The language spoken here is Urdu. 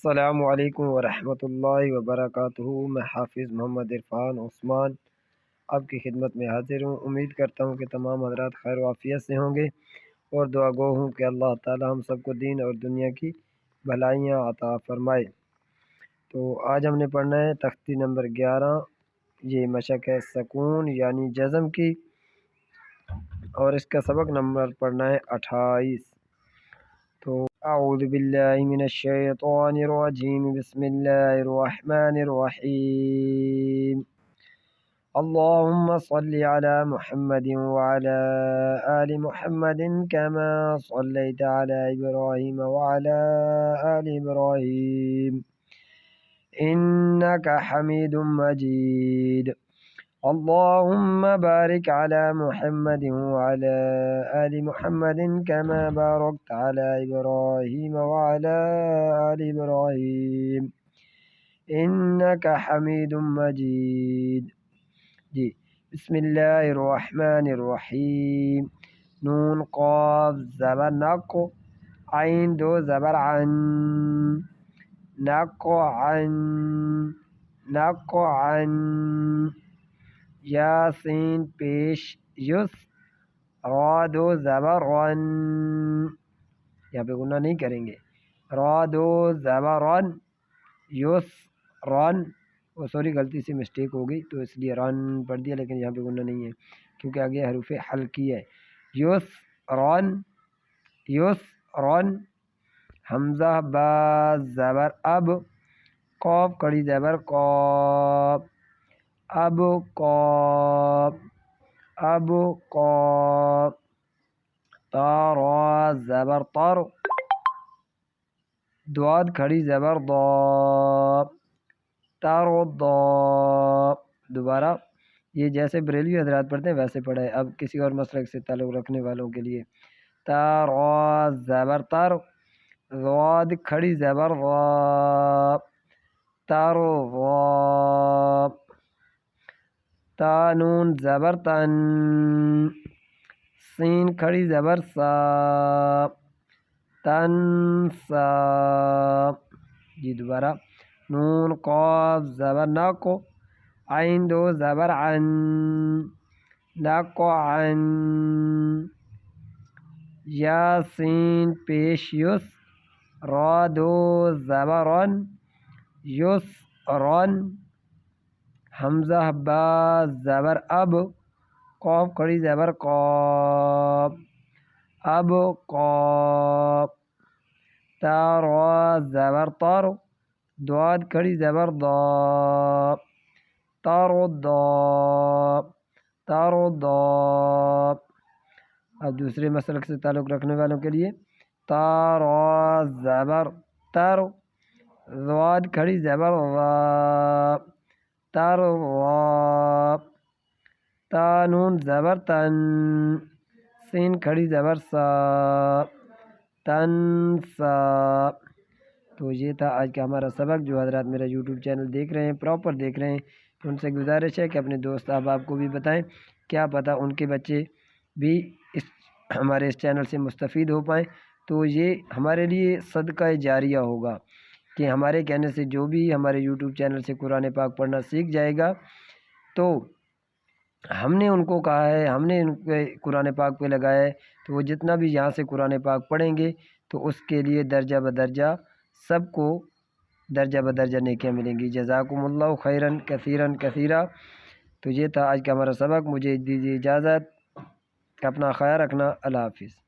السلام علیکم ورحمۃ اللہ وبرکاتہ۔ میں حافظ محمد عرفان عثمان آپ کی خدمت میں حاضر ہوں۔ امید کرتا ہوں کہ تمام حضرات خیر و عافیت سے ہوں گے اور دعا گو ہوں کہ اللہ تعالی ہم سب کو دین اور دنیا کی بھلائیاں عطا فرمائے۔ تو آج ہم نے پڑھنا ہے تختی نمبر 11، یہ مشق ہے سکون یعنی جزم کی، اور اس کا سبق نمبر پڑھنا ہے 28۔ تو اعوذ باللہ من الشیطان الرجیم، بسم اللہ الرحمن الرحیم۔ اللہم صل علی محمد وعلی آل محمد کما صلیت علی ابراہیم وعلی آل ابراہیم انک حمید مجید۔ اللهم بارك على محمد وعلى آل محمد كما باركت على إبراهيم وعلى آل إبراهيم إنك حميد مجيد۔ جی بسم اللہ الرحمن الرحیم۔ نون قاف زبر نق، عین دو زبر عن، نق عن، نق عن، یا سین پیش یس، را دو زبر رن، یہاں پہ گناہ نہیں کریں گے، را دو زبر رن، یس رن، سوری غلطی سے مسٹیک ہو گئی تو اس لیے رن پڑھ دیا، لیکن یہاں پہ گناہ نہیں ہے کیونکہ آگے حروف حلقی ہے۔ یس رن، یس رن، حمزہ با زبر اب، قاف کڑی زبر قاف، اب قاف، اب قاف، تا را زبر طر، دواد کھڑی زبر ضا، تر ضا۔ دوبارہ یہ جیسے بریلوی حضرات پڑھتے ہیں ویسے پڑھے، اب کسی اور مسلک سے تعلق رکھنے والوں کے لیے۔ تا را زبر تر، ضاد کھڑی زبر ضا، تر ضا۔ تا نون زبر تن، سین کھڑی زبر سا، تن سا۔ جی دوبارہ نون قاف زبر نق، عین دو زبر عن، نق عن، یا سین پیش یس، را دو زبر رن، یس رن، حمزہ با زبر اب، قاف کھڑی زبر قاف، اب قاف۔ تا را زبر طر، دواد کھڑی زبر ضا، تر ضا، تر ضا۔ اب دوسرے مسلک سے تعلق رکھنے والوں کے لیے، تا را زبر تر، ضاد کھڑی زبر ضا، تر ضا۔ تا نون زبر تن، سین کھڑی زبر سا، تن سا۔ تو یہ تھا آج کا ہمارا سبق۔ جو حضرات میرا یوٹیوب چینل دیکھ رہے ہیں، پراپر دیکھ رہے ہیں، ان سے گزارش ہے کہ اپنے دوست احباب کو بھی بتائیں، کیا پتہ ان کے بچے بھی ہمارے اس چینل سے مستفید ہو پائیں۔ تو یہ ہمارے لیے صدقہ جاریہ ہوگا کہ ہمارے کہنے سے جو بھی ہمارے یوٹیوب چینل سے قرآن پاک پڑھنا سیکھ جائے گا، تو ہم نے ان کو کہا ہے، ہم نے ان کے قرآن پاک پہ لگایا ہے، تو وہ جتنا بھی یہاں سے قرآن پاک پڑھیں گے تو اس کے لیے درجہ بدرجہ سب کو درجہ بدرجہ نیکیاں ملیں گی۔ جزاکم اللہ خیراً کثیراً کثیرا۔ تو یہ تھا آج کا ہمارا سبق۔ مجھے دیجیے اجازت، اپنا خیال رکھنا، اللہ حافظ۔